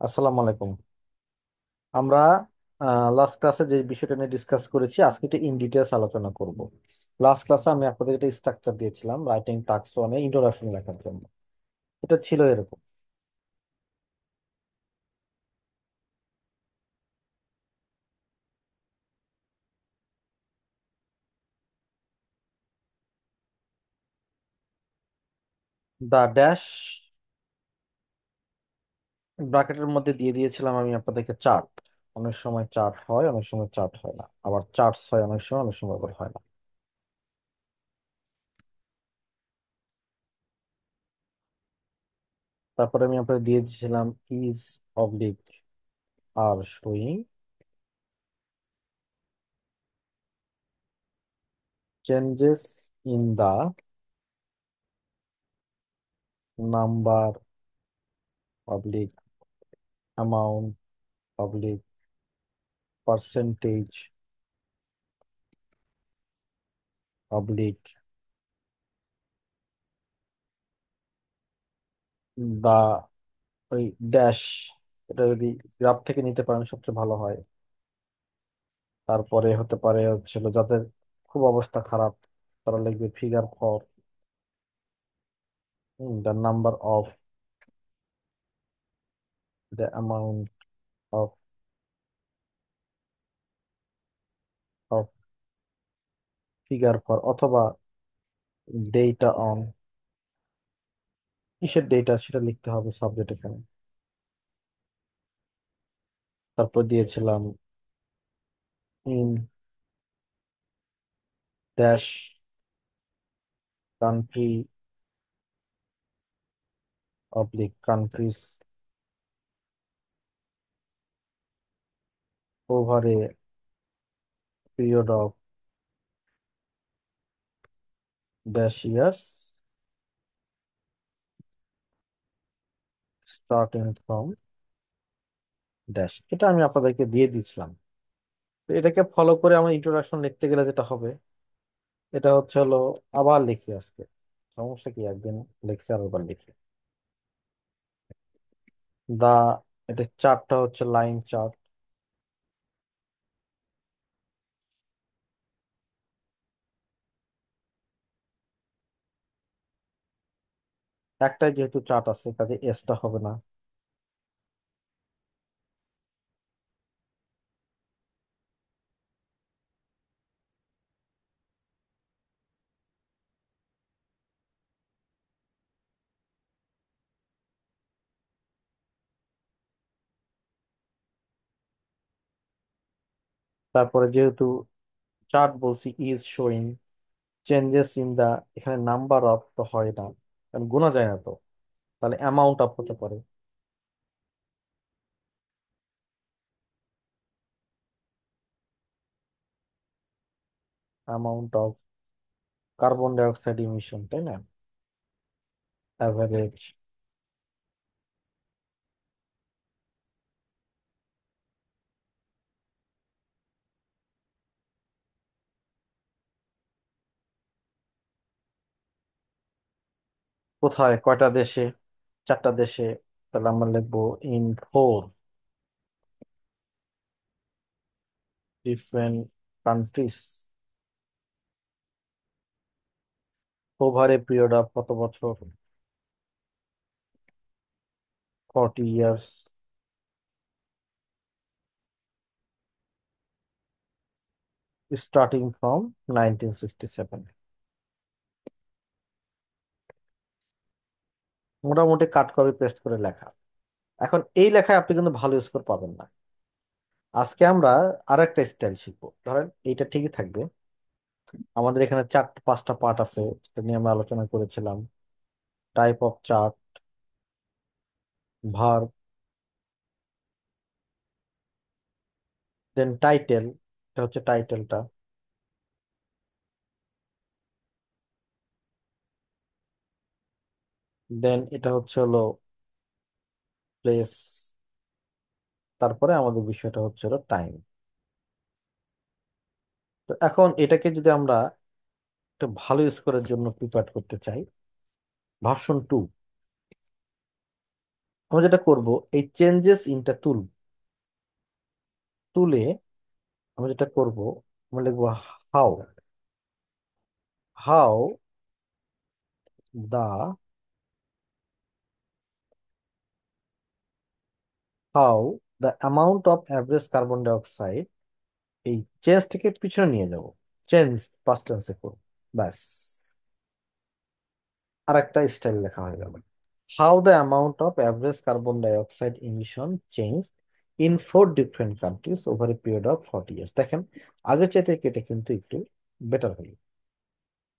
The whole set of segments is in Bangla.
আসসালামু আলাইকুম। আমরা লাস্ট ক্লাসে যে বিষয়টা নিয়ে ডিসকাস করেছি আজকে এটা ইন ডিটেলস আলোচনা করব। লাস্ট ক্লাসে আমি আপনাদের একটা স্ট্রাকচার দিয়েছিলাম রাইটিং টাস্ক ওয়ানে ইন্ট্রোডাকশন লেখার জন্য। এটা ছিল এরকম: দ্য ড্যাশ, ব্র্যাকেটের মধ্যে দিয়ে দিয়েছিলাম আমি আপনাদেরকে চার্ট। অনেক সময় চার্ট হয়, অনেক সময় চার্ট হয় না, আবার চার্টস হয় অনেক সময়, অনেক সময় আবার হয় না। তারপরে আমি আপনাদের দিয়ে দিয়েছিলাম is oblique are showing changes in the number oblique amount oblique percentage oblique বা ওই ড্যাশ। এটা যদি গ্রাফ থেকে নিতে পারেন সবচেয়ে ভালো হয়। তারপরে হতে পারে হচ্ছিল যাদের খুব অবস্থা খারাপ, তারা লিখবে figure for the number of the amount of of figure for, অথবা ডেটা অন, কিসের ডেটা সেটা লিখতে হবে সাবজেক্ট এখানে। তারপর দিয়েছিলাম in dash country oblique countries over a period of dash years starting from dash. এটা আমি আপনাদেরকে দিয়ে দিচ্ছিলাম। তো এটাকে ফলো করে আমরা ইন্ট্রোডাকশন লিখতে গেলে যেটা হবে, এটা হচ্ছে হলো, আবার লিখি আজকে, সমস্যা কি, একদিন লিখছি আর আবার লিখি। দা, এটা চারটা হচ্ছে লাইন চার্ট। একটাই যেহেতু চার্ট আছে কাজে এসটা হবে না। তারপরে যেহেতু চার্ট বলছি, is showing changes in the, এখানে নাম্বার অফ তো হয় না কারণ গোনা যায় না তো, তাহলে অ্যামাউন্ট অফ হতে পারে। Amount of carbon dioxide emission, তাই না? অ্যাভারেজ। কোথায়, কয়টা দেশে? চারটা দেশে। তাহলে আমরা লিখবো in four different countries over a period of কত বছর, 40 ইয়ার্স, স্টার্টিং ফ্রম 1967। মোটামুটি কাট কপি পেস্ট করে লেখা। এখন এই লেখায় আপনি কিন্তু ভালো স্কোর পাবেন না। আজকে আমরা আর একটা স্টাইল শিখবো, ধরেন এইটা ঠিকই থাকবে। আমাদের এখানে চারটা পাঁচটা পার্ট আছে, সেটা নিয়ে আমরা আলোচনা করেছিলাম: type of chart, verb, then title, এটা হচ্ছে টাইটেলটা, দেন এটা হচ্ছে হলো প্লেস, তারপরে আমাদের বিষয়টা হচ্ছে হলো টাইম। তো এখন এটাকে যদি আমরা একটা ভালো স্কোরের জন্য প্রিপেয়ার করতে চাই, ভার্সন 2, আমরা যেটা করব, এই চেঞ্জেস ইনটা তুলে আমরা যেটা করব, আমরা লিখবো how how the how the amount of average carbon dioxide, এই চেঞ্জটাকে পিছনে নিয়ে যাব, চেঞ্জ পাস্ট টেন্সে করব, ব্যাস। আর একটা স্টাইল লেখা হয়ে গেল, how the amount of average carbon dioxide emission change in 4 different countries over a period of 40 years. দেখেন, আগের চাইতে কেটে কিন্তু একটু বেটার হলো।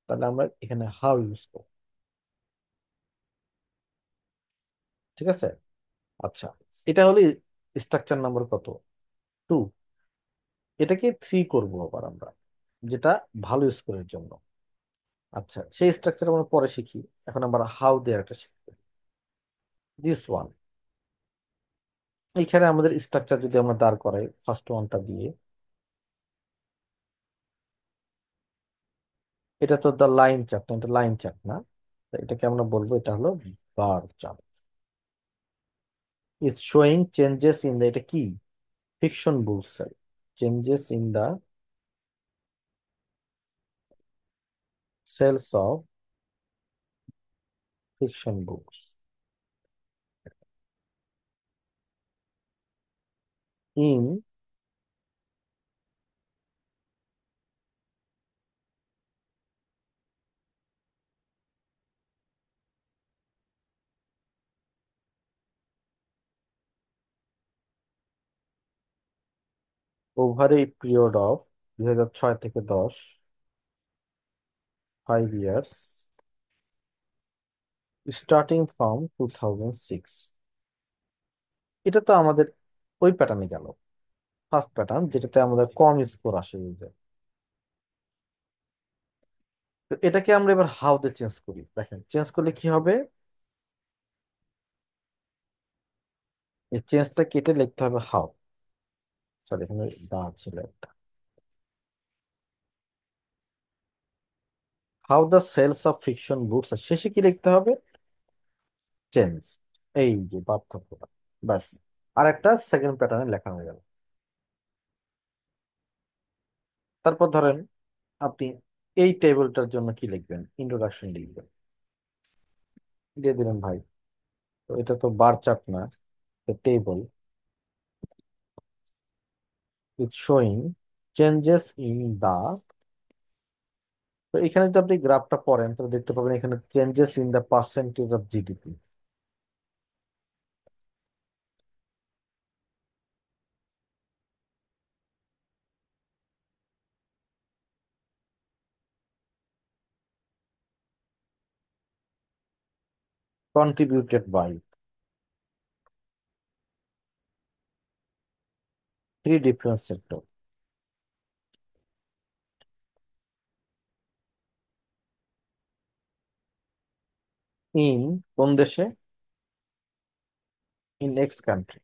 তাহলে আমরা এখানে হাউ ইউজ করব। ঠিক আছে। আচ্ছা, এটা হলো স্ট্রাকচার নাম্বার কত, 2। এটাকে 3 করব আবার আমরা, যেটা ভালো স্কোরের জন্য। আচ্ছা, সেই স্ট্রাকচার আমরা পরে শিখি। এখন আমরা হাউ দেয়ার একটা শিখবো, দিস ওয়ান। এইখানে আমাদের স্ট্রাকচার যদি আমরা দাঁড় করাই ফার্স্ট ওয়ানটা দিয়ে, এটা তো দ্য লাইন চার্ট না, এটা লাইন চার্ট না। তো এটাকে আমরা বলবো এটা হলো bar chart. Is showing changes in the, এটা কি, fiction book sale, changes in the sales of fiction books in over a period of 2006 থেকে 10, 5 ইয়ার্স, স্টার্টিং ফ্রম 2006। এটা তো আমাদের ওই প্যাটার্নে গেল, ফার্স্ট প্যাটার্ন যেটাতে আমাদের কম স্কোর আসে user। তো এটাকে আমরা এবার হাউ তে চেঞ্জ করি। দেখেন, চেঞ্জ করলে কি হবে, এই চেঞ্জটা কেটে লিখতে হবে হাউ, সরি এখানে দা ছিল একটা, how the sales of fiction books, শেষে কি লিখতে হবে, চেঞ্জ। এই যে পার্থক্যটা, ব্যাস। আর একটা সেকেন্ড প্যাটার্নে লেখা হয়ে গেল। তারপর ধরেন আপনি এই টেবিলটার জন্য কি লিখবেন, ইন্ট্রোডাকশন লিখবেন, দিয়ে দিলেন ভাই। তো এটা তো বার চার্ট না, table with showing changes in the. তো এখানে যদি আপনি গ্রাফটা পড়েন তাহলে দেখতে পাবেন এখানে changes in the percentage of GDP, contributed by 3 different sector. In কোন দেশে, in X country,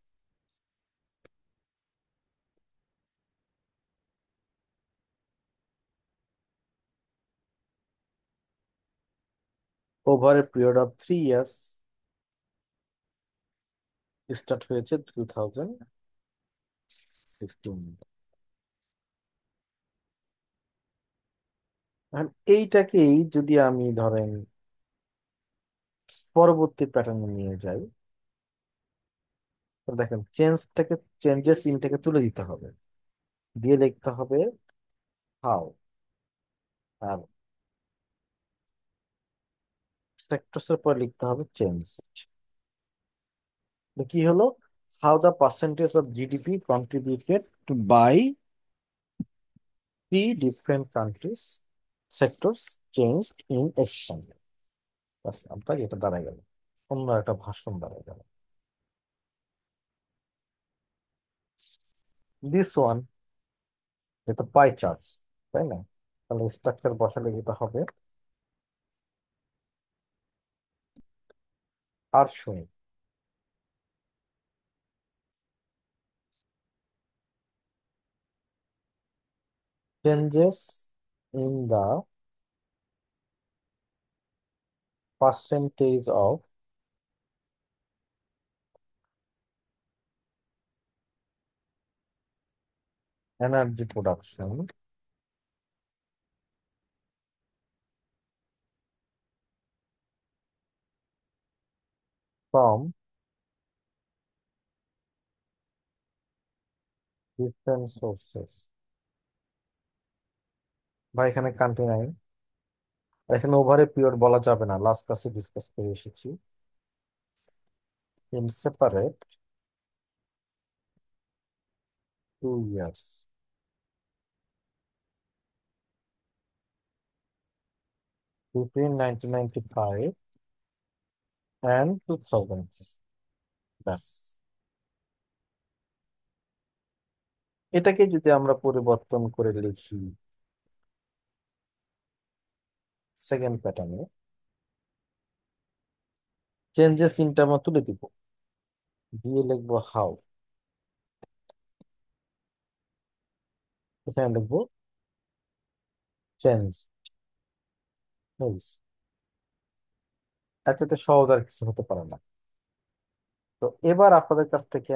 over a period of 3 years, start হয়েছে 2016। এখন এইটাকেই যদি আমি ধরেন পরবর্তী প্যাটার্নে নিয়ে যাই, তো দেখেন চেঞ্জেস ইনটাকে তুলে দিতে হবে, দিয়ে লিখতে হবে হাউ, আর সেক্টরস এর পর লিখতে হবে চেঞ্জ। কি হলো, how the percentage of GDP contributed to by 3 different countries sectors changed in exchange. বাস, আপনার এটা দাঁড়ায় গেল, অন্য একটা ভাষণ দাঁড়ায় গেল, দিস ওয়ান। এটা পাই চার্ট, তাই না? তাহলে স্ট্রাকচার বসালে যেটা হবে, আর শুনি, changes in the percentage of energy production from different sources. ভাই এখানে কান্ট্রি নাই, আর এখানে ওভারে পিরিয়ড বলা যাবে না, লাস্ট ক্লাসে ডিসকাস করে এসেছি। In separate 2 years between 1995 and 2000। ব্যাস, এটাকে যদি আমরা পরিবর্তন করে লিখি সেকেন্ড প্যাটার্নে, চেঞ্জেস ইনটা আমরা তুলে দিব, দিয়ে লিখবো হাউ, এখানে লিখবো চেঞ্জ। এর চাইতে সহজ আর কিছু হতে পারে না। তো এবার আপনাদের কাছ থেকে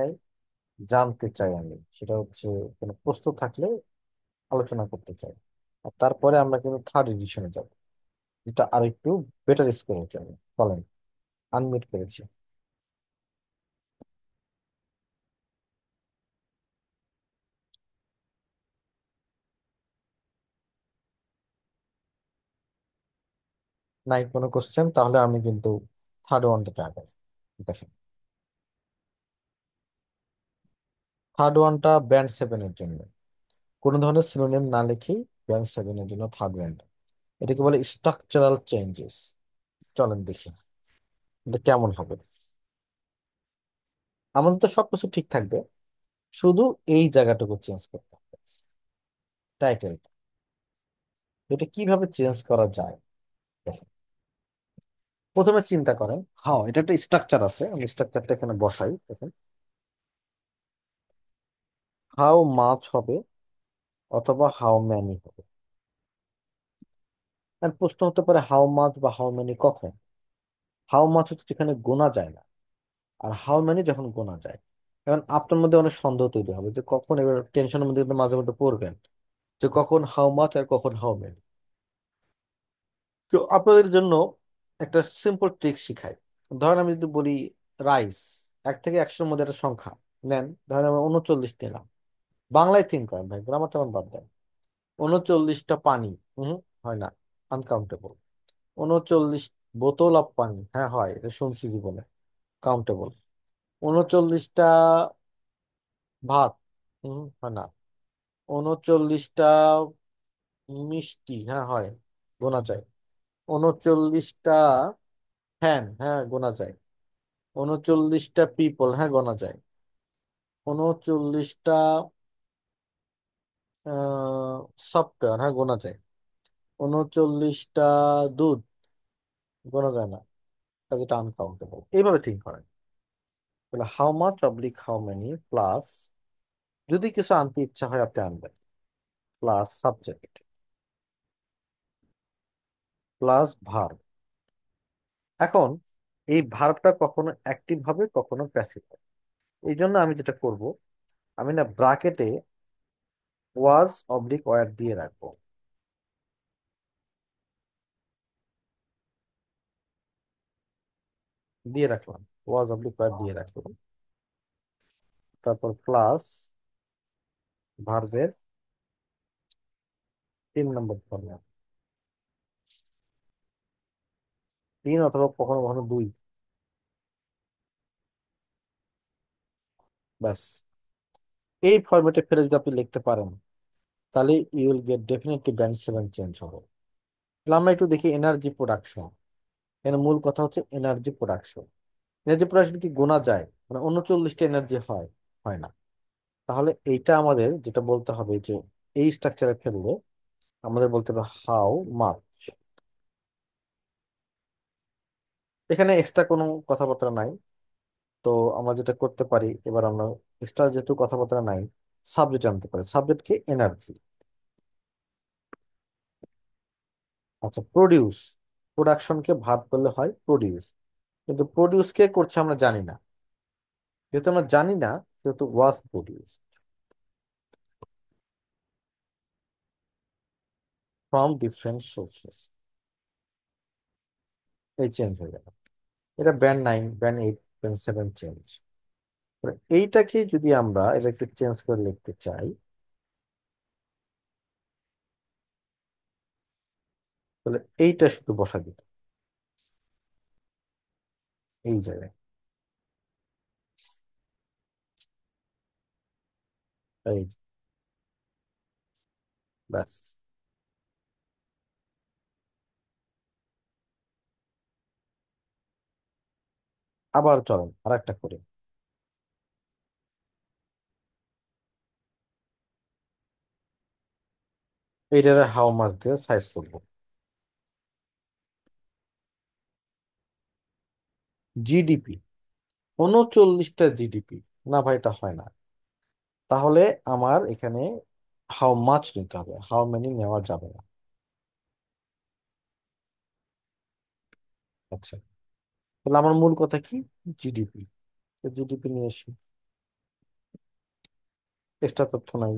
জানতে চাই আমি, সেটা হচ্ছে কোনো প্রশ্ন থাকলে আলোচনা করতে চাই। আর তারপরে আমরা কিন্তু থার্ড এডিশনে যাব, যেটা আরেকটু বেটার স্কোরের জন্য। বলেন, আনমিউট করেছি। নাই কোনো কোশ্চেন, তাহলে আমি কিন্তু থার্ড ওয়ানটাতে আগাই। দেখেন, থার্ড ওয়ানটা ব্যান্ড সেভেনের জন্য, কোনো ধরনের সিনোনিম না লিখেই ব্যান্ড সেভেনের জন্য থার্ড ওয়ান। এটাকে বলে স্ট্রাকচারাল চেঞ্জেস। চলেন দেখি এটা কেমন হবে। আমাদের তো সবকিছু ঠিক থাকবে, শুধু এই জায়গাটুকু চেঞ্জ করতে হবে, টাইটেল। এটা কিভাবে চেঞ্জ করা যায় দেখেন। প্রথমে চিন্তা করেন, হ্যাঁ এটা একটা স্ট্রাকচার আছে, আমি স্ট্রাকচারটা এখানে বসাই। দেখেন, হাউ মাছ হবে অথবা হাউ ম্যানি হবে। আর প্রশ্ন হতে পারে হাউ মাছ বা হাউ ম্যানি কখন। হাউ মাছ হচ্ছে যেখানে গোনা যায় না, আর হাউ ম্যানি যখন গোনা যায়। এখন আপনার মধ্যে অনেক সন্দেহ তৈরি হবে যে কখন, এবার টেনশনের মধ্যে কিন্তু মাঝে মধ্যে পড়বেন যে কখন হাউ মাছ আর কখন হাউ ম্যানি। তো আপনাদের জন্য একটা সিম্পল ট্রিক শিখাই। ধরেন আমি যদি বলি রাইস, 1 থেকে 100-এর মধ্যে একটা সংখ্যা নেন, ধরেন আমি 39 নিলাম। বাংলায় থিঙ্ক করেন ভাই, গ্রামার টামার বাদ দেন। 39টা পানি, হুম, হয় না, আনকাউন্টেবল। 39 বোতল অফ পানি, হ্যাঁ হয়, এটা শুনছি জীবনে, কাউন্টেবল। 39টা ভাত, হুম, হয় না। 39টা মিষ্টি, হ্যাঁ হয়, গোনা যায়। 39টা ফ্যান, হ্যাঁ গোনা যায়। 39টা পিপল, হ্যাঁ গোনা যায়। 39টা সফটওয়্যার, হ্যাঁ গোনা যায়। 39টা দুধ, গোনা যায় না, কাজে এটা আনকাউন্টেবল। এইভাবে ঠিক করেন। তাহলে how much oblique how many plus, যদি কিছু আনতে ইচ্ছা হয় আপনি আনবেন, প্লাস সাবজেক্ট প্লাস ভার্ব। এখন এই ভার্বটা কখনো অ্যাক্টিভ হবে কখনো প্যাসিভ হবে। এই জন্য আমি যেটা করব, আমি না ব্রাকেটে ওয়াজ অবলিক ওয়্যার দিয়ে রাখবো। দিয়ে রাখলাম, ওয়াজ অবলিক ওয়্যার দিয়ে রাখলাম। তারপর প্লাস ভার্বের 3 নম্বর ফর্ম, 3 অথবা কখনো কখনো 2। ব্যাস, এই ফরম্যাটে ফেলে যদি আপনি লিখতে পারেন, তাহলে you will get definitely band 7 change হবে। তাহলে আমরা একটু দেখি এনার্জি প্রোডাকশন। এখানে মূল কথা হচ্ছে এনার্জি প্রোডাকশন। এনার্জি প্রোডাকশন কি গোনা যায়, মানে 39টা এনার্জি হয়, হয় না। তাহলে এইটা আমাদের যেটা বলতে হবে যে এই স্ট্রাকচারে ফেললে আমাদের বলতে হবে হাউ মাচ। এখানে এক্সট্রা কোনো কথাবার্তা নাই। তো আমরা যেটা করতে পারি, এবার আমরা এক্সট্রা যেহেতু কথাবার্তা নাই, সাবজেক্ট আনতে পারি। সাবজেক্ট কি? এনার্জি। আচ্ছা, প্রডিউস, প্রোডাকশনকে ভাগ করলে হয় প্রডিউস। কিন্তু প্রডিউস কে করছে আমরা জানি না, যেহেতু আমরা জানি না, সেহেতু ওয়াজ প্রডিউস। ফ্রম ডিফারেন্ট সোর্সেস, এই চেঞ্জ হয়ে গেল। এটা ব্যান্ড 9, ব্যান্ড 8, ব্যান্ড 7 চেঞ্জ। এইটাকে যদি আমরা এবার একটু চেঞ্জ করে লিখতে চাই, তাহলে এইটা শুধু বসা দিত এই জায়গায়। এই যে, ব্যাস। আবার চলেন আর একটা করি। এইটারে হাউ মাস দিয়ে সাইজ করব। জিডিপি, 39টা জিডিপি, না ভাই এটা হয় না। তাহলে আমার এখানে হাউ মাচ নিতে হবে, হাউ মেনি নেওয়া যাবে না। আচ্ছা, তাহলে আমার মূল কথা কি? জিডিপি। জিডিপি নিয়ে আসি, এক্সট্রা তথ্য নাই।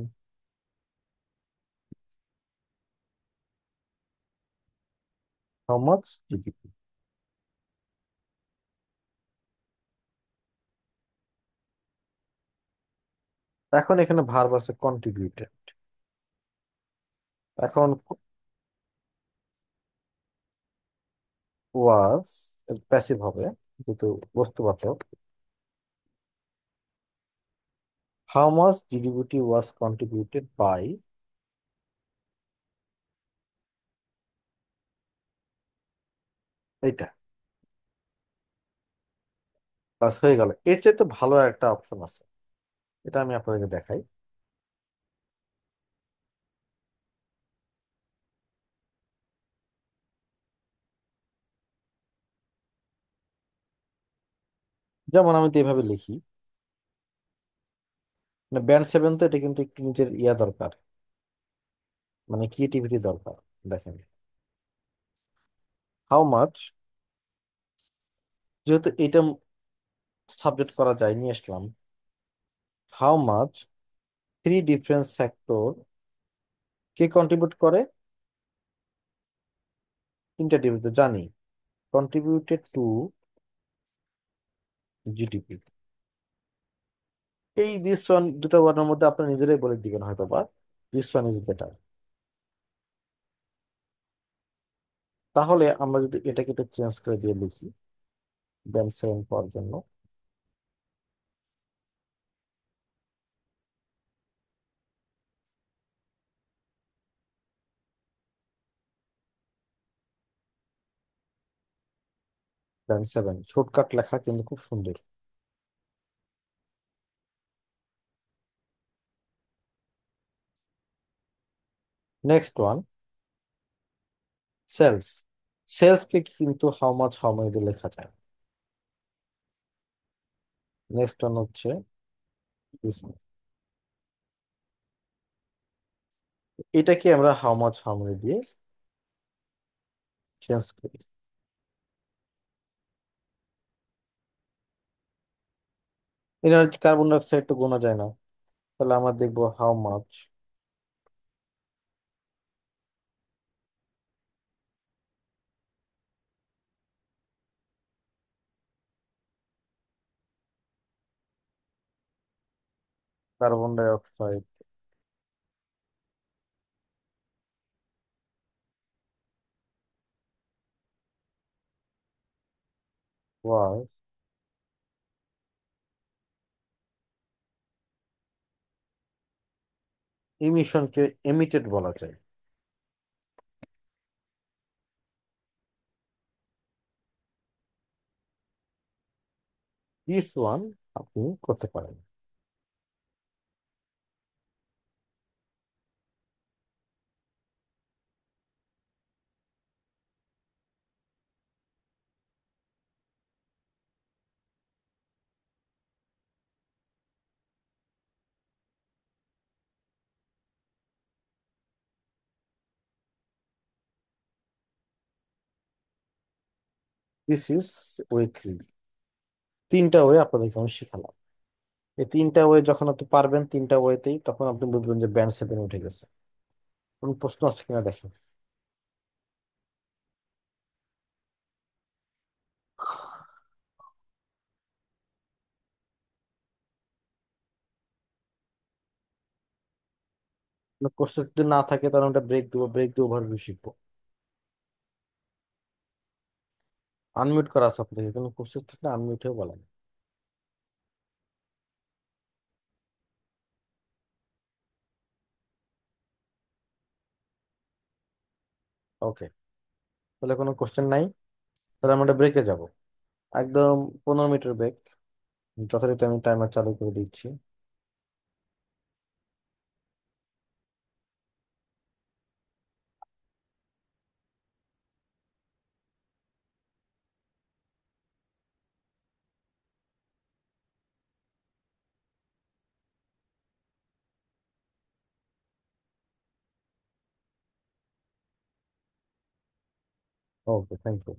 How much GDP. এখন এখানে ভার্ব আছে কন্ট্রিবিউটেড। এখন ওয়াজ প্যাসিভ হবে, যেহেতু বস্তুবাচক। How much GDP was contributed by, এইটা বাস হয়ে গেল। এর চেয়ে তো ভালো একটা অপশন আছে, এটা আমি আপনাদেরকে দেখাই। যেমন আমি তো এভাবে লিখি, মানে ব্যান্ড 7 তো এটা কিন্তু একটু নিজের ইয়া দরকার, মানে ক্রিয়েটিভিটি দরকার। দেখেন, হাউ মাচ, যেহেতু এটা সাবজেক্ট করা যায়, নিয়ে আসলাম। হাউ মাচ 3 ডিফারেন্ট সেক্টর কে কন্ট্রিবিউট করে, 3টা ডিভিতে জানি, কন্ট্রিবিউটেড টু জিডিপি। এই দিস ওয়ান দুটো ওয়ার্ডের মধ্যে আপনার নিজেরাই বলে দিবেন হয়তো বা, দিস ওয়ান ইজ বেটার। তাহলে আমরা যদি এটাকে একটু চেঞ্জ করে দিয়ে লিখি, ব্যান্ড 7 পাওয়ার জন্য, ব্যান্ড 7 শর্টকাট লেখা কিন্তু খুব সুন্দর। Next one, sales. সেলস কে কিন্তু হাউ মাচ হাউ মেনি দিয়ে লেখা যায়। নেক্সট ওয়ান হচ্ছে this one। এটাকে আমরা হাউ মাচ হাউ মেনি দিয়ে চেঞ্জ করি। এনার্জি, কার্বন ডাই অক্সাইড তো গোনা যায় না, তাহলে আমরা দেখবো how much carbon die oxide was ইমিশনকে emitted বলা যায়। দিস ওয়ান আপনি করতে পারেন। This is way 3। 3টা ওয়ে আপনাদেরকে আমি শিখালাম। এই 3টা ওয়ে যখন আপনি পারবেন 3টা ওয়েতেই, তখন আপনি বুঝবেন যে ব্যান্ড 7 উঠে গেছে। কোন প্রশ্ন আছে কিনা দেখেন। কোর্সে যদি না থাকে তাহলে আমরা ব্রেক দেবো, ব্রেক দিয়ে ওভারভিউ শিখবো। আনমিউট করা আছে আপনাদের, কোনো কোর্সেস থাকলে আনমিউট হয়ে বলেন। ওকে, তাহলে কোনো কোশ্চেন নাই। তাহলে আমরা ব্রেকে যাব, একদম 15 মিনিটের ব্রেক। যথারীতি আমি টাইমার চালু করে দিচ্ছি। ওকে, থ্যাংক ইউ।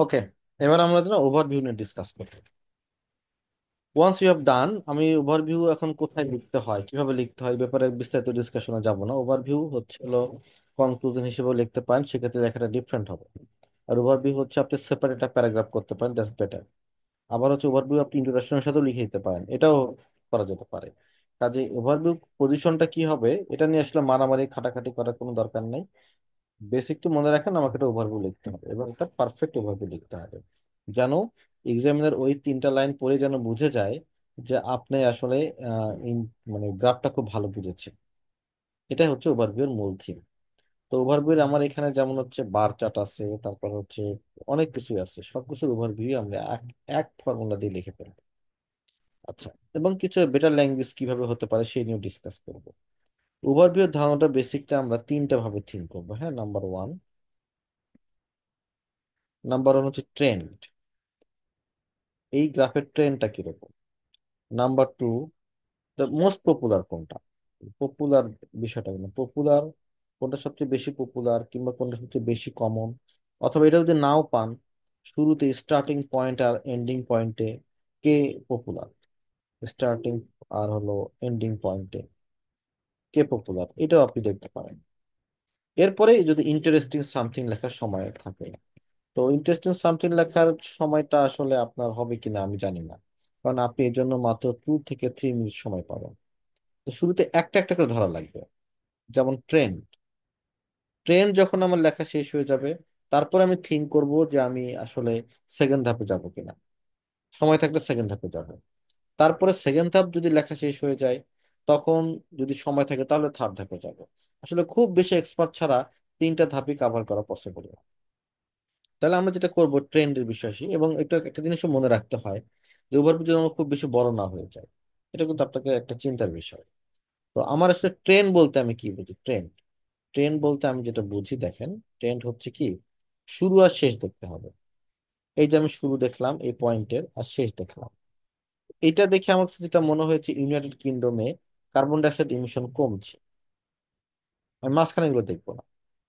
ওকে, এবার আমরা না ওভারভিউ নিয়ে ডিসকাস করবো। ওয়ান্স ইউ হ্যাভ ডান, আমি ওভারভিউ এখন কোথায় লিখতে হয়, কিভাবে লিখতে হয়, এই ব্যাপারে বিস্তারিত ডিসকাশনে যাব না। ওভারভিউ হচ্ছে হলো কনক্লুশন হিসেবে লিখতে পারেন, সেক্ষেত্রে লেখাটা ডিফারেন্ট হবে। আর ওভারভিউ হচ্ছে আপনি সেপারেট একটা প্যারাগ্রাফ করতে পারেন, দ্যাটস বেটার। আবার হচ্ছে ওভারভিউ আপনি ইন্ট্রোডাকশনের সাথেও লিখে দিতে পারেন, এটাও করা যেতে পারে। কাজে ওভারভিউ পজিশনটা কি হবে এটা নিয়ে আসলে মারামারি খাটাখাটি করার কোনো দরকার নেই। বেসিক তো মনে রাখেন, আমাকে একটা ওভারভিউ লিখতে হবে এবং একটা পারফেক্ট ওভারভিউ লিখতে হবে, যেন এক্সামিনার ওই তিনটা লাইন পড়ে যেন বুঝে যায় যে আপনি আসলে মানে গ্রাফটা খুব ভালো বুঝেছেন। এটাই হচ্ছে ওভারভিউর মূল থিম। তো ওভারভিউ আমার এখানে যেমন হচ্ছে বার চার্ট আছে, তারপর হচ্ছে অনেক কিছুই আছে, সবকিছুর ওভারভিউ আমরা এক এক ফর্মুলা দিয়ে লিখে ফেলবো। আচ্ছা, এবং কিছু বেটার ল্যাঙ্গুয়েজ কিভাবে হতে পারে সেই নিয়ে ডিসকাস করবো। ওভারভিউ ধারণাটা বেসিকটা আমরা তিনটা ভাবে থিঙ্ক করবো। হ্যাঁ, নাম্বার ওয়ান হচ্ছে ট্রেন্ড, এই গ্রাফের ট্রেন্ডটা কিরকম। Number two, the most popular কোনটা, পপুলার বিষয়টা না, পপুলার কোনটা সবচেয়ে বেশি পপুলার, কিংবা কোনটা সবচেয়ে বেশি কমন। অথবা এটা যদি নাও পান, শুরুতে স্টার্টিং পয়েন্ট আর এন্ডিং পয়েন্টে কে পপুলার, স্টার্টিং আর হলো এন্ডিং পয়েন্টে কে পপুলার, এটাও আপনি দেখতে পারেন। এরপরে যদি ইন্টারেস্টিং সামথিং লেখার সময় থাকে, তো ইন্টারেস্টিং সামথিং লেখার সময়টা আসলে আপনার হবে কিনা আমি জানি না, কারণ আপনি এর জন্য মাত্র 2 থেকে 3 মিনিট সময় পাবেন। তো শুরুতে একটা একটা করে ধরা লাগবে। যেমন ট্রেন্ড, ট্রেন্ড যখন আমার লেখা শেষ হয়ে যাবে, তারপর আমি থিঙ্ক করব যে আমি আসলে সেকেন্ড ধাপে যাব কিনা, সময় থাকলে সেকেন্ড ধাপে যাব। তারপরে সেকেন্ড ধাপ যদি লেখা শেষ হয়ে যায়, তখন যদি সময় থাকে তাহলে থার্ড ধাপে যাব। আসলে খুব বেশি এক্সপার্ট ছাড়া তিনটা ধাপই কাভার করা পসিবল না। তাহলে আমরা যেটা করব ট্রেন্ডের বিষয় আসি, এবং এটা একটা জিনিসও মনে রাখতে হয় যে ওভারভিউ যেন খুব বেশি বড় না হয়ে যায়। এটা কিন্তু আপনাকে একটা চিন্তার বিষয়। তো আমার আসলে ট্রেন্ড বলতে আমি কি বুঝি, ট্রেন্ড, ট্রেন্ড বলতে আমি যেটা বুঝি দেখেন, ট্রেন্ড হচ্ছে কি, শুরু আর শেষ দেখতে হবে। এই যে আমি শুরু দেখলাম এই পয়েন্টের, আর শেষ দেখলাম, এটা দেখে আমার কাছে যেটা মনে হয়েছে ইউনাইটেড কিংডমে কার্বন ডাইঅক্সাইড ইমিশন কমছে। আমি মাঝখানে এগুলো দেখবো না,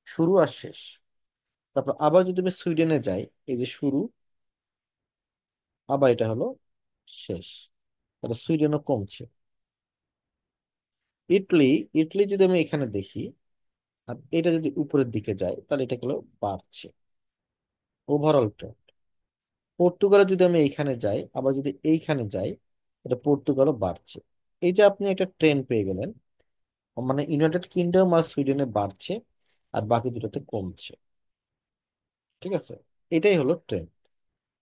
শুরু আর শেষ। তারপর আবার যদি আমি সুইডেনে যাই, এই যে শুরু, আবার এটা হলো শেষ, তাহলে সুইডেনও কমছে। ইটলি, ইটলি যদি আমি এখানে দেখি, আর এটা যদি উপরের দিকে যায় তাহলে এটা হলো বাড়ছে, ওভারঅল ট্রেন্ড। পর্তুগালে যদি আমি এইখানে যাই, আবার যদি এইখানে যাই, এটা পর্তুগালও বাড়ছে। এই যে আপনি একটা ট্রেন্ড পেয়ে গেলেন, মানে ইউনাইটেড কিংডম আর সুইডেনে বাড়ছে, আর বাকি দুটোতে কমছে। ঠিক আছে, এটাই হলো ট্রেন্ড।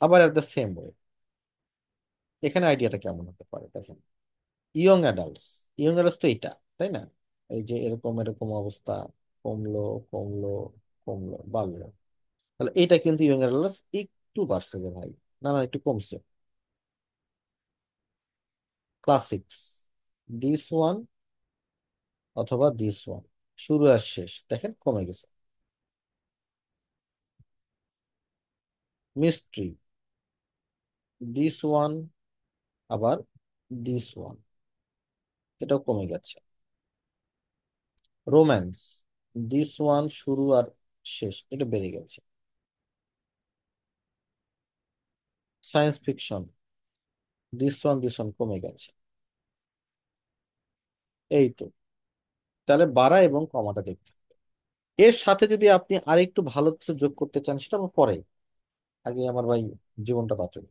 আবার এট দ্য সেম ওয়ে, এখানে আইডিয়াটা কেমন হতে পারে দেখেন, ইয়ং অ্যাডাল্টস, ইয়ং অ্যাডাল্টস তো এইটা, তাই না? এই যে এরকম এরকম অবস্থা, কমলো, কমলো, কমলো, বাড়লো। তাহলে এটা কিন্তু ইয়ং অ্যাডাল্টস একটু বাড়ছে রে ভাই, না না একটু কমছে। ক্লাসিক্স, দিস ওয়ান অথবা দিস ওয়ান, শুরু আর শেষ দেখেন কমে গেছে। মিস্ট্রি, দিস ওয়ান, আবার দিস ওয়ান, এটাও কমে গেছে। রোম্যান্স, দিস ওয়ান শুরু আর শেষ, এটা বেড়ে গেছে। সায়েন্স ফিকশন, দিস ওয়ান কমে গেছে। এই তো, তাহলে বাড়া এবং কমাটা দেখতে হবে। এর সাথে যদি আপনি আরেকটু ভালো কিছু যোগ করতে চান সেটা আমার পরে, আগে আমার ভাই জীবনটা বাঁচুক।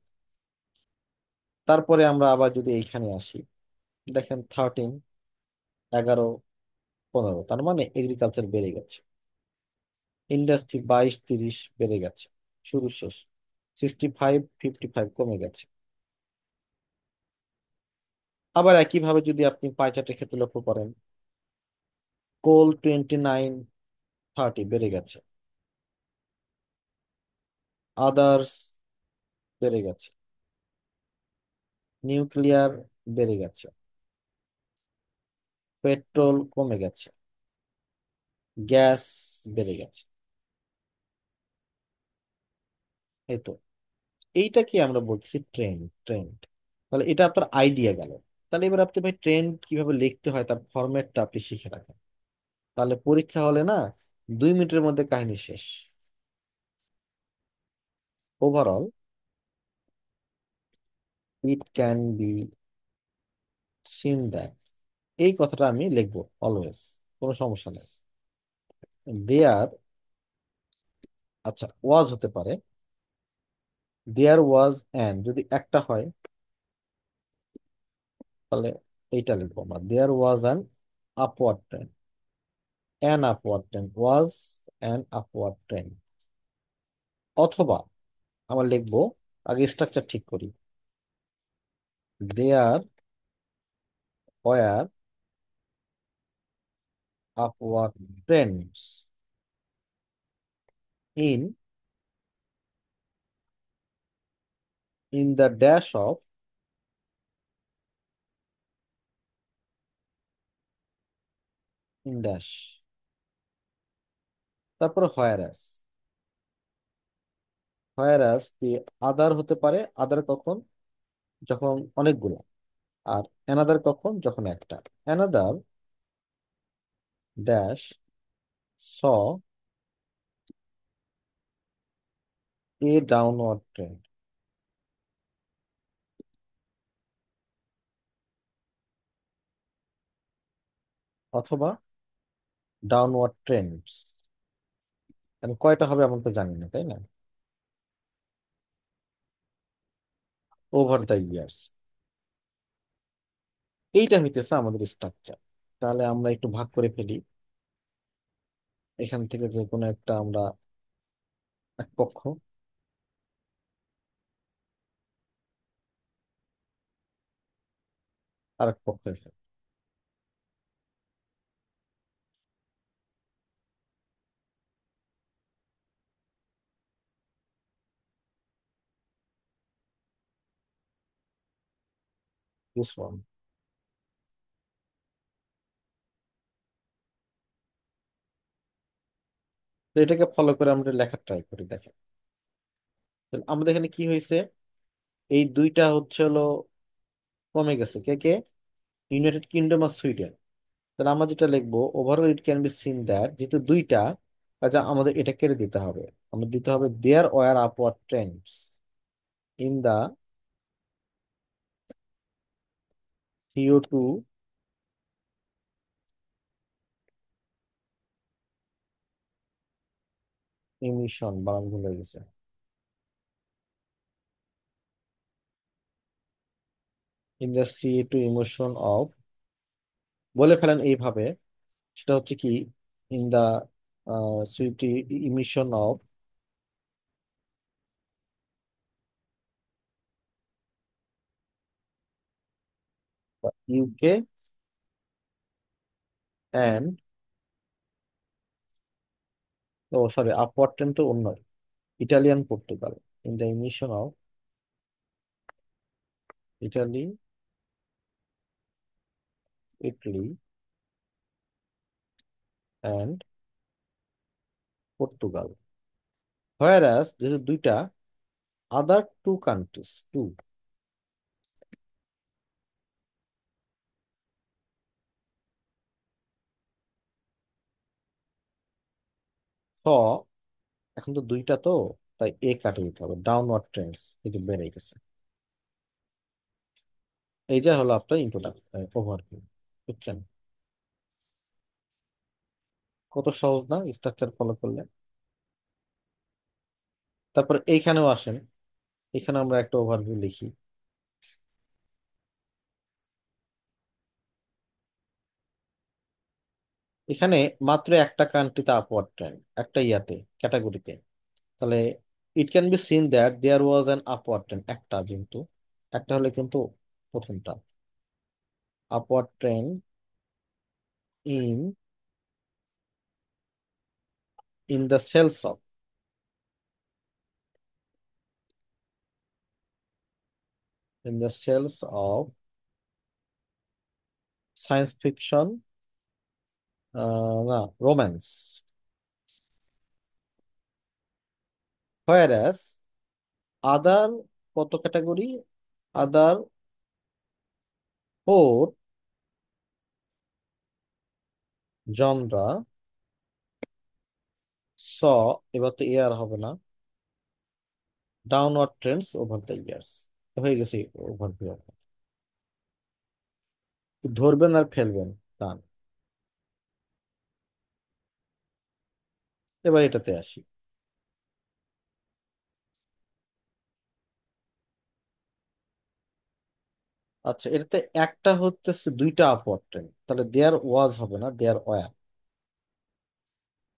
তারপরে আমরা আবার যদি এইখানে আসি, দেখেন 13, 11, 15, তার মানে এগ্রিকালচার বেড়ে গেছে। ইন্ডাস্ট্রি 22, 30 বেড়ে গেছে, শুরু শেষ। 65, 55 কমে গেছে। আবার একইভাবে যদি আপনি পাই চার্টের ক্ষেত্রে লক্ষ্য করেন, কোল 29, 30 বেড়ে গেছে, আদার্স বেড়ে গেছে, নিউক্লিয়ার বেড়ে গেছে, পেট্রোল কমে গেছে, গ্যাস বেড়ে গেছে। এই তো, এইটা কি আমরা বলতেছি ট্রেন্ড। ট্রেন্ড, তাহলে এটা আপনার আইডিয়া গেল। তাহলে এবার আপনি ভাই ট্রেন্ড কিভাবে লিখতে হয় তার ফরম্যাটটা আপনি শিখে রাখেন। তাহলে পরীক্ষা হলে না 2 মিনিটের মধ্যে কাহিনী শেষ। Overall it can be seen that, এই কথাটা আমি লিখবো অলওয়েজ, কোনো সমস্যা নেই। দেয়ার, আচ্ছা ওয়াজ হতে পারে, দেয়ার ওয়াজ অ্যান, যদি একটা হয় তাহলে এইটা লিখবো আমরা, there was an upward trend. An upward trend, was an upward trend. অথবা আমরা লিখবো, আগে স্ট্রাকচার ঠিক করি, there were upward trends in the dash of, in dash, তারপর হোয়ার অ্যাজ। হোয়ার অ্যাজ দিয়ে আদার হতে পারে, আদার কখন, যখন অনেকগুলো, আর অ্যানাদার কখন, যখন একটা। Another dash saw a downward trend, অথবা ডাউনওয়ার্ড ট্রেন্ডস। আমি কয়টা হবে এমন তো জানি না, তাই না? ওভার দ্য ইয়ার্স, এইটা হইতেছে আমাদের স্ট্রাকচার। তাহলে আমরা একটু ভাগ করে ফেলি, এখান থেকে যে কোনো একটা আমরা এক পক্ষ, আর এক পক্ষ এখানে। This one. তো এটাকে ফলো করে আমরা লেখার ট্রাই করি, দেখেন। তাহলে আমাদের এখানে কি হয়েছে, এই দুইটা হচ্ছে হলো কমে গেছে, কে কে, ইউনাইটেড কিংডম আর সুইডেন। তাহলে আমরা যেটা লিখবো, overall it can be seen that, যেহেতু দুইটা, কাজে আমাদের এটা কেটে দিতে হবে। আমাদের দিতে হবে there were upward trends in the CO2 emission, বানান ভুল হয়ে গেছে, in the CO2 emission of, বলে ফেলেন এইভাবে, সেটা হচ্ছে কি, in the CO2 emission of UK and, oh sorry, upward trend তো অন্য, Italian Portugal, in the emission of Italy, Italy and Portugal. Whereas যেহেতু দুইটা, other two countries, two, saw, এখন তো দুইটা তো, তাই এ কাটে দিতে হবে, ডাউনওয়ার্ড ট্রেন্ডস কিন্তু বেড়ে গেছে। এই যে হলো আপনার ইন্ট্রোডাকশন, ওভারভিউ, বুঝছেন? কত সহজ না স্ট্রাকচার ফলো করলে। তারপর এইখানেও আসেন, এখানে আমরা একটা ওভারভিউ লিখি। এখানে মাত্র একটা কান্ট্রিতে আপওয়ার্ড ট্রেন্ড, একটা ইয়াতে, ক্যাটাগরিতে। তাহলে it can be seen that there was an upward trend, একটা কিন্তু, একটা হলে কিন্তু প্রথমটা, upward trend in the sales of, in the sales of science fiction, না, রোম্যান্স, হোয়ারাস আদার, কত category, other four genre saw, এবার তো এ আর হবে না, downward trends over the years, হয়ে গেছে ওভারভিউ। ধরবেন আর ফেলবেন টান। এবার এটাতে আসি। আচ্ছা, এটাতে একটা হতেছে দুইটা আপওয়ার্ড ট্রেন্ড, তাহলে দেয়ার ওয়াজ হবে না, there were,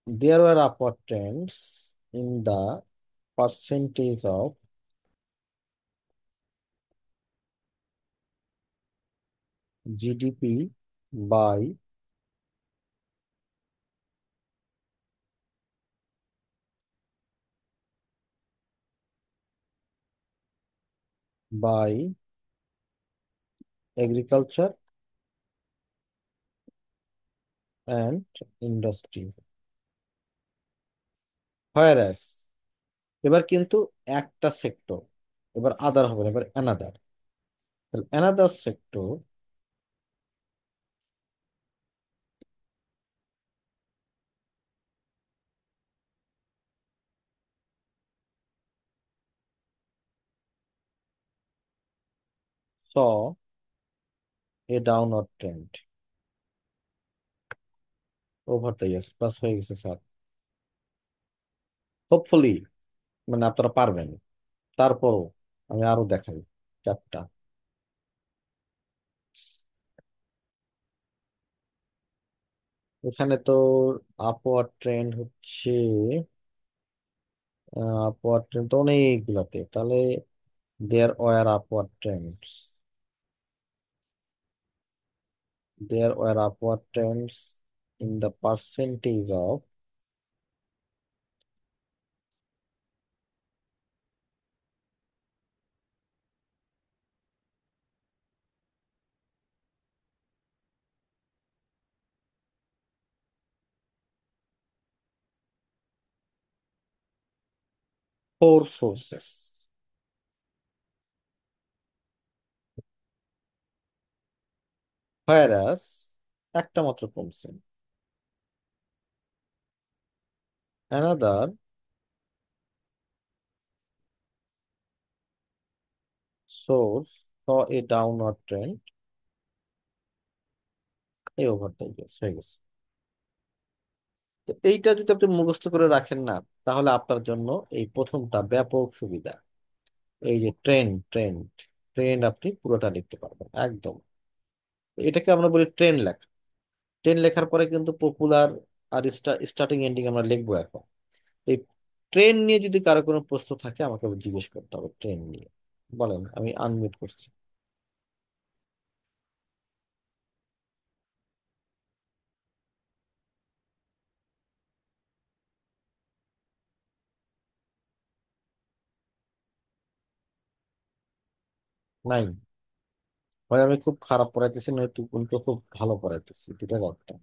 there were upward trends in the percentage of GDP by by agriculture and industry, whereas, এবার কিন্তু একটা সেক্টর, এবার আদার হবে না, এবার another, another sector saw a downward trend over the years, plus হয়ে গেছে স্যার, হোপফুলি, মানে আপনারা পারবেন, তারপরও আমি আরো দেখাই চারটা। এখানে তো আপওয়ার্ড ট্রেন্ড হচ্ছে, আপওয়ার্ড ট্রেন্ড তো অনেকগুলাতে, তাহলে there were upward trends, there were upward trends in the percentage of four sources, whereas একটা মাত্র কমছে, another source saw a downward trend, এই ওভার দ্য ইয়ার্স হয়ে গেছে। তো এইটা যদি আপনি মুখস্থ করে রাখেন না, তাহলে আপনার জন্য এই প্রথমটা ব্যাপক সুবিধা। এই যে ট্রেন্ড, ট্রেন্ড, ট্রেন্ড আপনি পুরোটা লিখতে পারবেন একদম। এটাকে আমরা বলি ট্রেন লেখা। ট্রেন লেখার পরে কিন্তু পপুলার আর স্টার্টিং এন্ডিং আমরা লিখবো এখন। এই ট্রেন নিয়ে যদি কারো কোনো প্রশ্ন থাকে আমাকে জিজ্ঞেস করতে হবে ট্রেন নিয়ে। বলেন, আমি আনমিউট করছি। নাই, হয় আমি খুব খারাপ পড়াইতেছি, নয়তো উল্টো খুব ভালো পড়াইতেছি, দুটা একটা।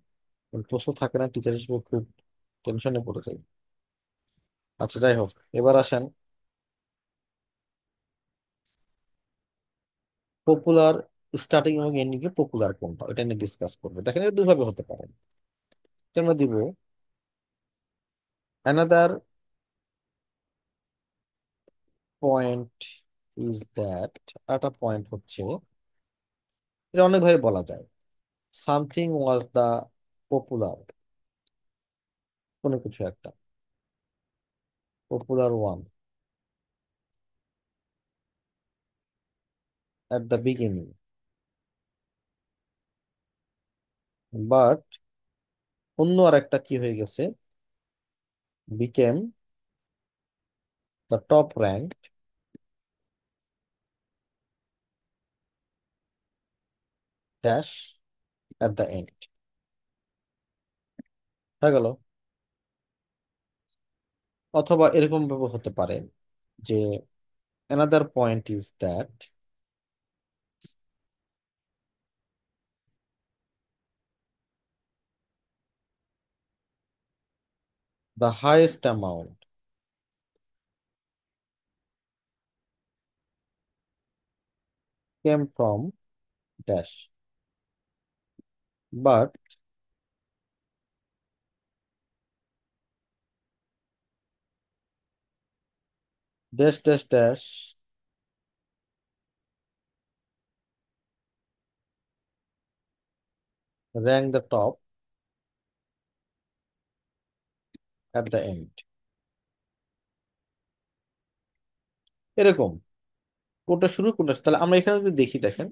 প্রশ্ন থাকে না, টিচার হিসেবে খুব টেনশনে পড়ে যাই। আচ্ছা, যাই হোক, এবার আসেন পপুলার, স্টার্টিং এবং এন্ডিং এ পপুলার কোনটা, এটা নিয়ে ডিসকাস করবো। দেখেন এটা দুভাবে হতে পারে। এটা আমরা দিব অ্যানাদার পয়েন্ট ইজ দ্যাট, একটা পয়েন্ট হচ্ছে, এটা অনেকভাবে বলা যায়, সামথিং ওয়াজ দা পপুলার, কোনো কিছু একটা, popular one at the beginning, but অন্য আর একটা কি হয়ে গেছে, became the top ranked dash at the end। হয়ে গেল। অথবা এরকম ভাবে হতে পারে যে another point is that the highest amount came from dash, but dash dash dash rank the top at the end। এরকম কোনটা শুরু কোনটা শেষ। তাহলে আমরা এখানে যদি দেখি, দেখেন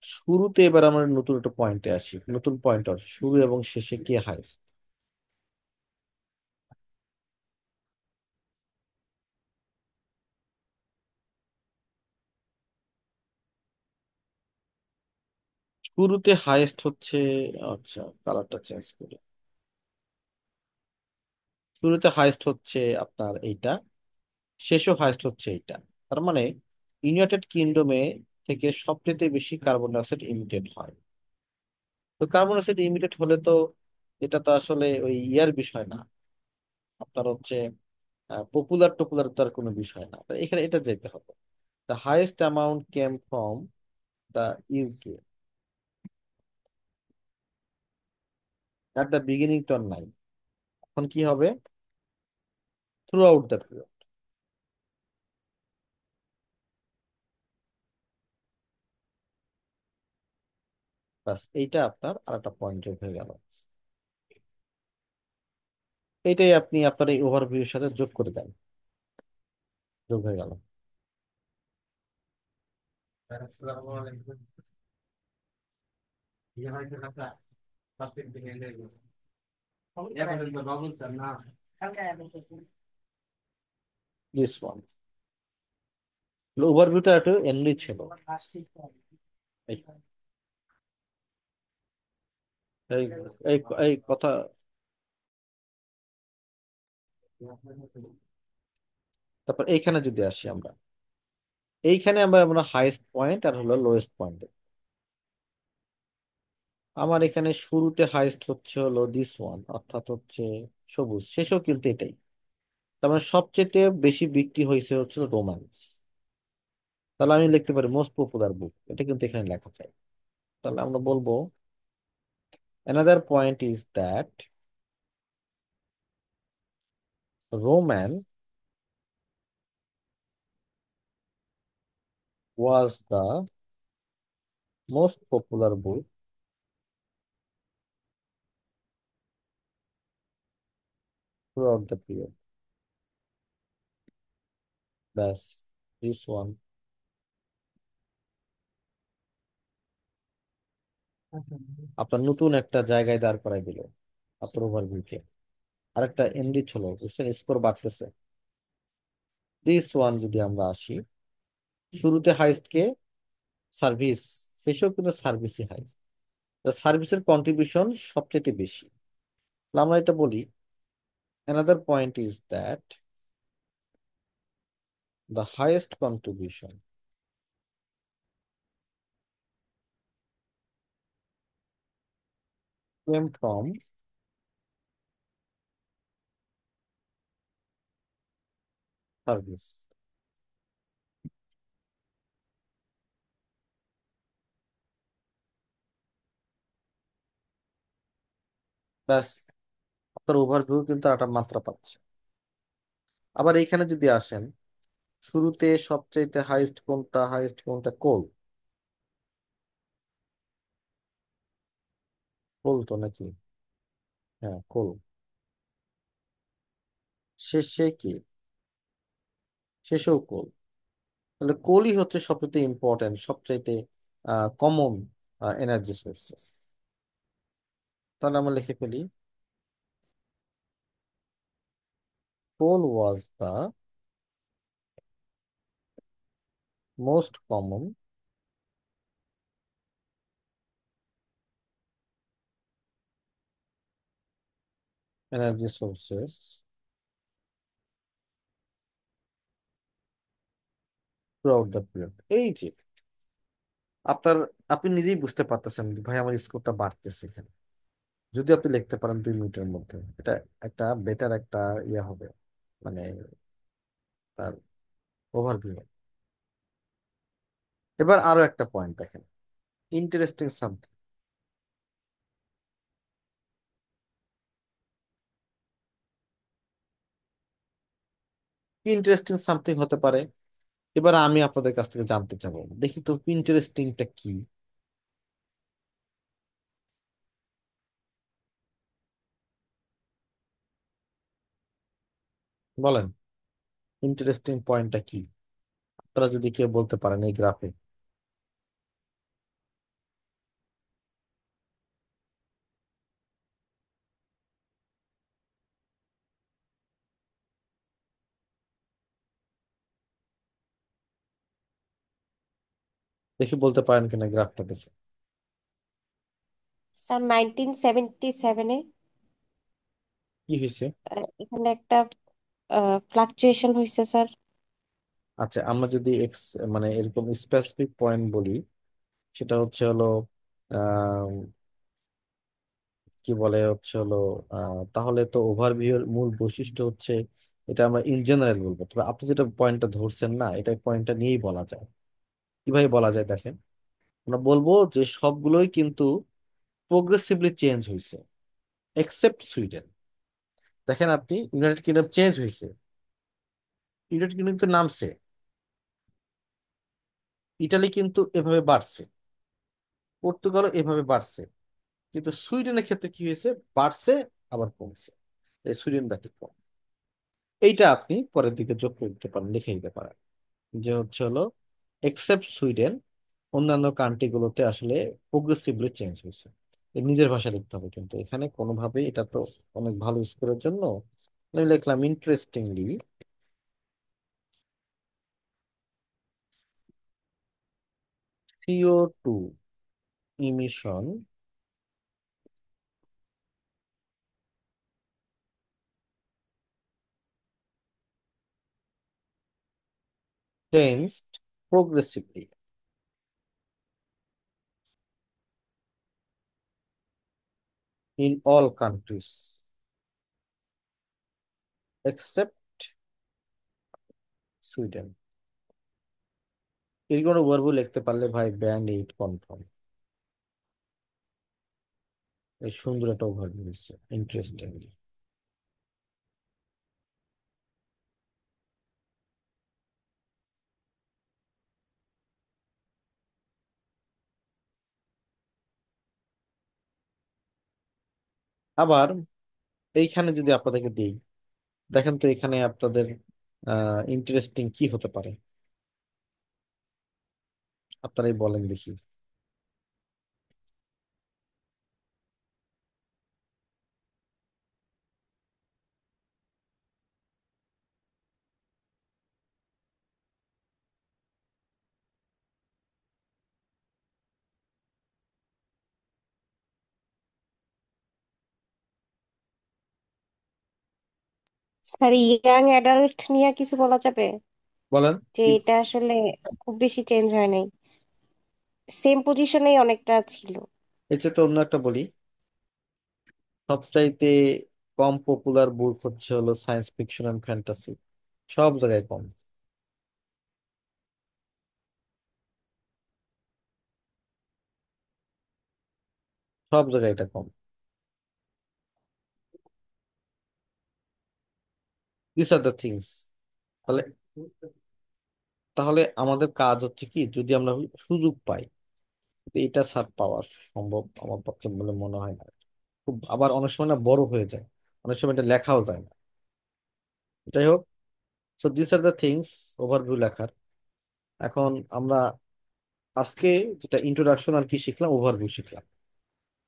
শুরুতে এবার আমরা নতুন একটা পয়েন্টে আসি, নতুন পয়েন্ট আসে শুরু এবং শেষে কে হাইস্ট। শুরুতে হাইস্ট হচ্ছে, আচ্ছা কালারটা চেঞ্জ করি, শুরুতে হাইস্ট হচ্ছে আপনার এইটা, শেষও হাইস্ট হচ্ছে এইটা। তার মানে ইউনাইটেড কিংডমে থেকে সবচেয়ে বেশি কার্বন ডাইঅক্সাইড ইমিটেড হয়। তো কার্বন ডাইঅক্সাইড ইমিটেড হলে তো এটা তো আসলে ওই ইয়ার বিষয় না, আপনার হচ্ছে পপুলার টপুলার তার কোনো বিষয় না, তো এখানে এটা যেতে হবে। The highest amount came from the UK. At the beginning তো আর নাই, এখন কি হবে, থ্রু আউট দ্য পিরিয়ড। বাস এইটা আপনার আর একটা পয়েন্ট যোগ হয়ে গেল। এইটাই আপনি আপনার এই ওভারভিউর সাথে যোগ করে দেন, যোগ হয়ে গেল। দিস ওয়ান ওভারভিউটা একটু এনরিচ ছিল। এই এই এই এই কথা। তারপর এইখানে যদি আসি আমরা, এইখানে আমরা আমরা হাইয়েস্ট পয়েন্ট আর হলো লোয়েস্ট পয়েন্ট। আমার এখানে শুরুতে হাইয়েস্ট হচ্ছে হলো দিস ওয়ান, অর্থাৎ হচ্ছে সবুজ, শেষও কিন্তু এটাই। তার মানে সবচেয়ে বেশি বিক্রি হয়েছে হচ্ছে রোম্যান্স। তাহলে আমি লিখতে পারি মোস্ট পপুলার বুক, এটা কিন্তু এখানে লেখা চাই। তাহলে আমরা বলবো another point is that Roman was the most popular book throughout the period। ব্যাস, this one। আপনার নতুন একটা জায়গায় দাঁড় করাই দিল আপনার ওভারভিউকে। আরেকটা এনরিচ হলো, বুঝছেন, স্কোর বাড়তেছে। দিস ওয়ান যদি আমরা আসি, শুরুতে হাইস্ট কে, সার্ভিস, শেষেও কিন্তু সার্ভিসই হাইস্ট। সার্ভিসের কন্ট্রিবিউশন সবচেয়ে বেশি। তাহলে আমরা এটা বলি another point is that the highest contribution came from service। ব্যাস, আপনার ওভারভিউ কিন্তু একটা মাত্রা পাচ্ছে। আবার এইখানে যদি আসেন, শুরুতে সবচাইতে হাইস্ট কোনটা, হাইস্ট কোনটা, কোল, কোল তো নাকি, হ্যাঁ কোল। শেষে কি, শেষেও কোল। তাহলে কোলই হচ্ছে সবচেয়ে ইম্পর্টেন্ট, সবচাইতে কমন এনার্জি সোর্সেস। তাহলে আমরা লিখে ফেলি coal was the most common energy sources throughout the period. এই যে আপনার, আপনি নিজেই বুঝতে পারতেছেন যে ভাই আমার স্কোরটা বাড়তেছে এখানে। যদি আপনি লিখতে পারেন 2 মিনিটের মধ্যে, এটা একটা বেটার একটা ইয়ে হবে, মানে তার ওভারভিউ। এবার আরো একটা পয়েন্ট দেখেন, ইন্টারেস্টিং সামথিং। কি ইন্টারেস্টিং সামথিং হতে পারে? এবার আমি আপনাদের কাছ থেকে জানতে চাবো, দেখি তো ইন্টারেস্টিংটা কি। বলেন, ইন্টারেস্টিং পয়েন্টটা কি? আপনারা যদি কেউ বলতে পারেন এই গ্রাফে। দেখি বলতে পারেন কিনা গ্রাফটা দেখে। স্যার 1977-এ কি হয়েছে? এখানে একটা ফ্লাকচুয়েশন হয়েছে স্যার। আচ্ছা, আমরা যদি এক্স মানে এরকম স্পেসিফিক পয়েন্ট বলি, সেটা হচ্ছে হলো আহ, কি বলে হচ্ছে হলো তাহলে তো ওভারভিউর মূল বৈশিষ্ট্য হচ্ছে, এটা আমরা ইন জেনারেল বলবো। তবে আপনি যেটা পয়েন্টটা ধরছেন না, এটা পয়েন্টটা নিয়েই বলা যায়। কিভাবে বলা যায় দেখেন, আমরা বলবো যে সবগুলোই কিন্তু প্রোগ্রেসিভলি চেঞ্জ হয়েছে এক্সেপ্ট সুইডেন। দেখেন আপনি, ইউনাইটেড কিংডম চেঞ্জ হয়েছে, ইউনাইটেড কিংডম কিন্তু নামছে, ইটালি কিন্তু এভাবে বাড়ছে, পর্তুগালও এভাবে বাড়ছে, কিন্তু সুইডেনের ক্ষেত্রে কি হয়েছে, বাড়ছে আবার কমছে। এই সুইডেন ব্যতিক্রম। এইটা আপনি পরের দিকে যোগ করে দিতে পারেন, লিখে দিতে পারেন যে হচ্ছে হলো এক্সেপ্ট সুইডেন, অন্যান্য কান্ট্রি গুলোতে আসলে প্রোগ্রেসিভলি চেঞ্জ হয়েছে। এর নিজের ভাষা লিখতে হবে, কিন্তু এখানে কোনোভাবেই এটা তো অনেক ভালো স্কোরের জন্য আমি লিখলাম interestingly CO2 emission changed progressively in all countries except Sweden. এর কোনো ওভারভিউ লিখতে পারলে ভাই ব্যান্ড 8 কনফার্ম। এই সুন্দর একটা ওভারভিউ হচ্ছে ইন্টারেস্টিংলি। আবার এইখানে যদি আপনাদেরকে দিই, দেখেন তো এখানে আপনাদের ইন্টারেস্টিং কি হতে পারে, আপনারাই বলেন দেখি। স্যার ইয়াং অ্যাডাল্ট নিয়ে কিছু বলা যাবে? বলেন যে কি। এটা আসলে খুব বেশি চেঞ্জ হয় নাই, সেম পজিশনেই অনেকটা ছিল। এর চেয়ে তো অন্য একটা বলি, সবচাইতে কম পপুলার বুক হচ্ছে হলো সায়েন্স ফিকশন অ্যান্ড ফ্যান্টাসি, সব জায়গায় কম, সব জায়গায় এটা কম। This are the things. তাহলে তাহলে আমাদের কাজ হচ্ছে কি, যদি আমরা সুযোগ পাই, তো এটা ছাড় পাওয়া সম্ভব আমার পক্ষে বলে মনে হয় না। খুব আবার অনেক সময় না বড় হয়ে যায়, অনেক সময় এটা লেখাও যায় না। যাই হোক, so this are the things overview লেখার। এখন আমরা আজকে যেটা ইন্ট্রোডাকশন আর কি শিখলাম, ওভারভিউ শিখলাম।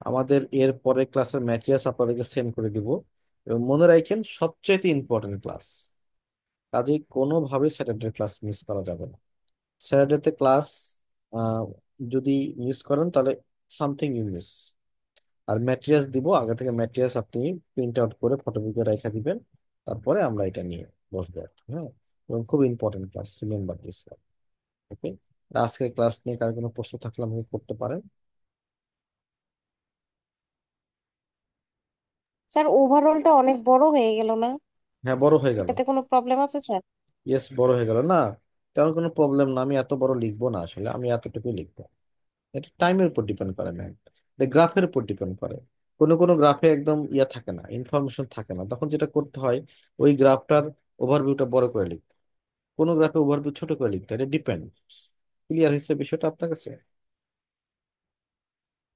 আমাদের এর পরের ক্লাসের ম্যাটেরিয়ালস আপনাদেরকে সেন্ড করে দিব, এবং মনে রাখেন সবচেয়ে ইম্পর্টেন্ট ক্লাস, কাজেই কোনোভাবে স্যাটারডে ক্লাস মিস করা যাবে না। স্যাটারডেতে ক্লাস যদি মিস করেন তাহলে সামথিং ইউ মিস। আর ম্যাটেরিয়ালস দিব, আগে থেকে ম্যাটেরিয়ালস আপনি প্রিন্ট আউট করে ফটোকপি রেখে দিবেন, তারপরে আমরা এটা নিয়ে বসবো আর কি, হ্যাঁ। এবং খুব ইম্পর্টেন্ট ক্লাস, রিমেম্বার দিস। ওকে। আজকের ক্লাস নিয়ে কার কোনো প্রশ্ন থাকলে আমাকে করতে পারেন। স্যার ওভারঅলটা অনেক বড় হয়ে গেল না? হ্যাঁ, বড় হয়ে গেল। এটাতে কোনো প্রবলেম আছে স্যার? ইয়েস, বড় হয়ে গেল না, তেমন কোনো প্রবলেম না। আমি এত বড় লিখবো না আসলে, আমি এতটুকুই লিখবো। এটা টাইমের উপর ডিপেন্ড করে ম্যাম, এটা গ্রাফের উপর ডিপেন্ড করে। কোনো কোনো গ্রাফে একদম ইয়া থাকে না, ইনফরমেশন থাকে না, তখন যেটা করতে হয় ওই গ্রাফটার ওভারভিউটা বড় করে লিখতে, কোনো গ্রাফে ওভারভিউ ছোট করে লিখতে হয়। এটা ডিপেন্ড। ক্লিয়ার হয়েছে বিষয়টা আপনার কাছে?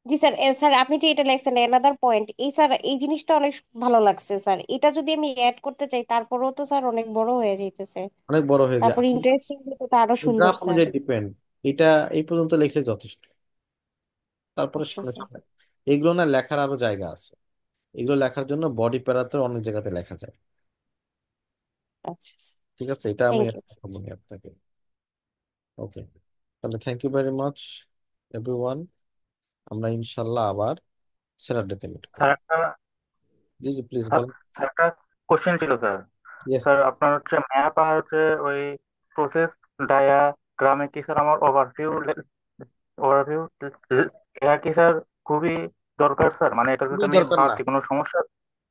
জি স্যার। স্যার আপনি যে এটা লেখছেন এনাদার পয়েন্ট, এই স্যার এই জিনিসটা অনেক ভালো লাগছে স্যার। এটা যদি আমি অ্যাড করতে চাই তারপরেও তো স্যার অনেক বড় হয়ে যাইতেছে। অনেক বড় হয়ে যায়। তারপর ইন্টারেস্টিং হতে তো আরো সুন্দর গ্রাফ স্যার। অনুযায়ী ডিপেন্ড। এটা এই পর্যন্ত লিখলে যথেষ্ট, তারপরে আচ্ছা সামনে স্যার। সামনে এগুলো না লেখার আরো জায়গা আছে। এগুলো লেখার জন্য বডি প্যারাতে অনেক জায়গাতে লেখা যায়। আচ্ছা স্যার। ঠিক আছে, এটা আমি থ্যাংক ইউ। একটা বলি আপনাকে। ওকে, তাহলে thank you very much everyone. আমরা ইনশাল্লাহ আবার স্যাটারডেতে মিট স্যার করবো। একটা জি জি, প্লিজ স্যার বলেন। স্যার, একটা কোশ্চেন ছিল স্যার। ইয়েস। স্যার আপনার হচ্ছে ম্যাপ আর হচ্ছে ওই প্রসেস ডায়াগ্রামে কি স্যার আমার ওভারভিউ এটা কি স্যার খুবই দরকার স্যার? মানে এটা যদি খুবই আমি দরকার না। বাড়তি কোনো সমস্যা?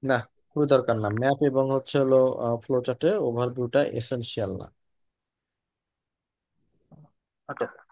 না, খুবই দরকার না। ম্যাপ এবং হচ্ছে হলো ফ্লো চার্টে ওভারভিউটা এসেনশিয়াল না। আচ্ছা স্যার।